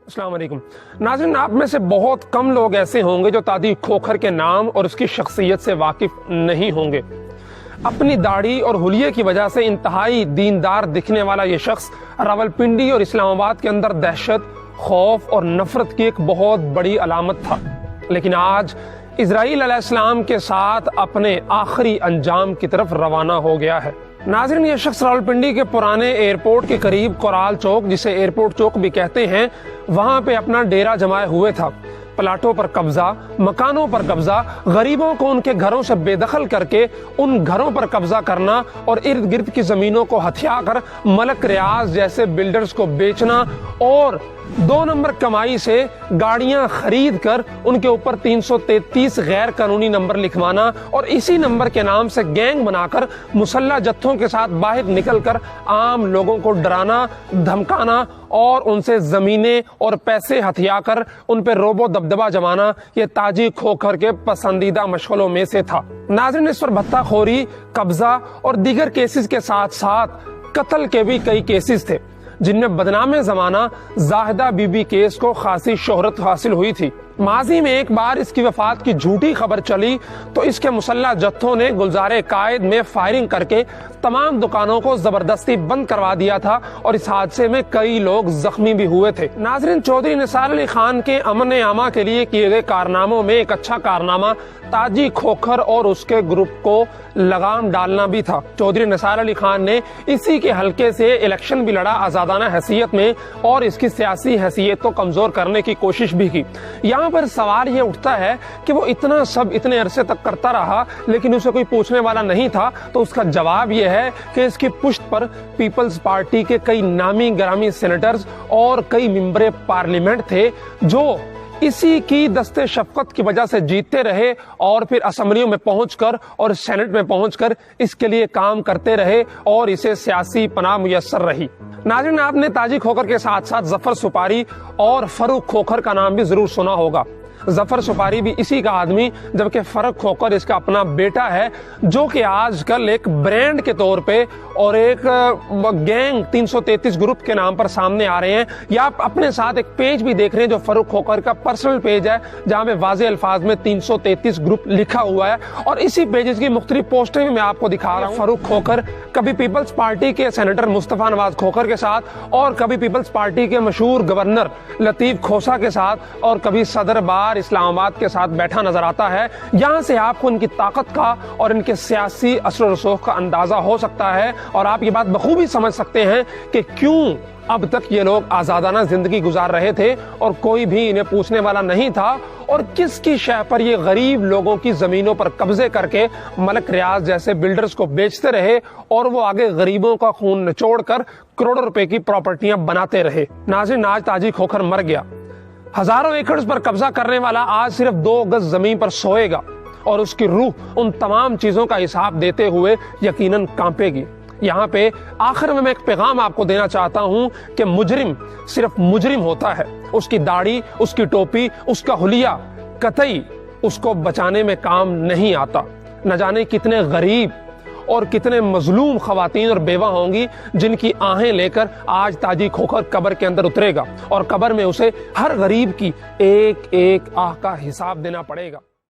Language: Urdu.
السلام علیکم ناظرین، آپ میں سے بہت کم لوگ ایسے ہوں گے جو تاجی کھوکھر کے نام اور اس کی شخصیت سے واقف نہیں ہوں گے۔ اپنی داڑھی اور حلیے کی وجہ سے انتہائی دیندار دکھنے والا یہ شخص راولپنڈی اور اسلام آباد کے اندر دہشت، خوف اور نفرت کی ایک بہت بڑی علامت تھا، لیکن آج اسرائیل علیہ السلام کے ساتھ اپنے آخری انجام کی طرف روانہ ہو گیا ہے۔ ناظرین، یہ شخص راولپنڈی کے پرانے ایئرپورٹ کے قریب کورال چوک، جسے ایئرپورٹ چوک بھی کہتے ہیں، وہاں پہ اپنا ڈیرا جمائے ہوئے تھا۔ پلاٹوں پر قبضہ، مکانوں پر قبضہ، غریبوں کو ان کے گھروں سے بے دخل کر کے ان گھروں پر قبضہ کرنا اور ارد گرد کی زمینوں کو ہتھیا کر ملک ریاض جیسے بلڈرز کو بیچنا اور 2 نمبر کمائی سے گاڑیاں خرید کر ان کے اوپر 333 غیر قانونی نمبر لکھوانا اور اسی نمبر کے نام سے گینگ بنا کر مسلح جتھوں کے ساتھ باہر نکل کر عام لوگوں کو ڈرانا، دھمکانا اور ان سے زمینیں اور پیسے ہتھیا کر ان پہ روب و دبدبہ جمانا، یہ تاجی کھوکھر کے پسندیدہ مشغلوں میں سے تھا۔ ناظرین، اس پر بھتہ خوری، قبضہ اور دیگر کیسز کے ساتھ ساتھ قتل کے بھی کئی کیسز تھے، جن میں بدنام زمانہ زاہدہ بی بی کیس کو خاصی شہرت حاصل ہوئی تھی۔ ماضی میں ایک بار اس کی وفات کی جھوٹی خبر چلی تو اس کے مسلح جتھوں نے گلزار قائد میں فائرنگ کر کے تمام دکانوں کو زبردستی بند کروا دیا تھا اور اس حادثے میں کئی لوگ زخمی بھی ہوئے تھے۔ ناظرین، چودھری نثار علی خان کے امن عامہ کے لیے کیے گئے کارناموں میں ایک اچھا کارنامہ تاجی کھوکھر اور اس کے گروپ کو لگام ڈالنا بھی تھا۔ چودھری نثار علی خان نے اسی کے حلقے سے الیکشن بھی لڑا آزادانہ حیثیت میں اور اس کی سیاسی حیثیت کو کمزور کرنے کی کوشش بھی کی۔ یہاں پر سوال یہ اٹھتا ہے کہ وہ اتنا سب اتنے عرصے تک کرتا رہا لیکن اسے کوئی پوچھنے والا نہیں تھا، تو اس کا جواب یہ ہے کہ اس کی پشت پر پیپلز پارٹی کے کئی نامی گرامی سینیٹرز اور کئی ممبر پارلیمنٹ تھے جو اسی کی دست شفقت کی وجہ سے جیتتے رہے اور پھر اسمبلیوں میں پہنچ کر اور سینٹ میں پہنچ کر اس کے لیے کام کرتے رہے اور اسے سیاسی پناہ میسر رہی۔ ناظرین، آپ نے تاجی کھوکھر کے ساتھ ساتھ ظفر سپاری اور فاروق کھوکھر کا نام بھی ضرور سنا ہوگا۔ ظفر سپاری بھی اسی کا آدمی، جبکہ فاروق کھوکھر اس کا اپنا بیٹا ہے، جو کہ آج کل ایک برانڈ کے طور پہ اور ایک گینگ 333 گروپ کے نام پر سامنے آ رہے ہیں۔ یا آپ اپنے ساتھ ایک پیج بھی دیکھ رہے ہیں جو فاروق کھوکھر کا پرسنل پیج ہے، جہاں پہ واضح الفاظ میں 333 گروپ لکھا ہوا ہے، اور اسی پیجز کی مختلف پوسٹیں میں آپ کو دکھا رہا ہوں۔ فاروق کھوکھر کبھی پیپلز پارٹی کے سینیٹر مصطفیٰ نواز کھوکھر کے ساتھ اور کبھی پیپلز پارٹی کے مشہور گورنر لطیف کھوسہ کے ساتھ اور کبھی صدر بار اسلام آباد کے ساتھ بیٹھا نظر آتا ہے۔ یہاں سے آپ کو ان کی طاقت کا اور ان کے سیاسی اثر و رسوخ کا اندازہ ہو سکتا ہے، اور آپ یہ بات بخوبی سمجھ سکتے ہیں کہ کیوں اب تک یہ لوگ آزادانہ زندگی گزار رہے تھے اور کوئی بھی انہیں پوچھنے والا نہیں تھا، اور کس کی شے پر یہ غریب لوگوں کی زمینوں پر قبضے کر کے ملک ریاض جیسے بلڈرز کو بیچتے رہے اور وہ آگے غریبوں کا خون نچوڑ کر کروڑوں روپے کی پراپرٹیاں بناتے رہے۔ ناظرین، آج تاجی کھوکھر مر گیا۔ ہزاروں ایکڑز پر قبضہ کرنے والا آج صرف 2 گز زمین پر سوئے گا اور اس کی روح ان تمام چیزوں کا حساب دیتے ہوئے یقیناً کانپے گی۔ یہاں پہ آخر میں ایک پیغام آپ کو دینا چاہتا ہوں کہ مجرم صرف مجرم ہوتا ہے، اس کی داڑھی، اس کی ٹوپی، اس کا حلیہ قطعی اس کو بچانے میں کام نہیں آتا۔ نہ جانے کتنے غریب اور کتنے مظلوم خواتین اور بیوہ ہوں گی جن کی آہیں لے کر آج تاجی کھوکھر قبر کے اندر اترے گا، اور قبر میں اسے ہر غریب کی ایک ایک آہ کا حساب دینا پڑے گا۔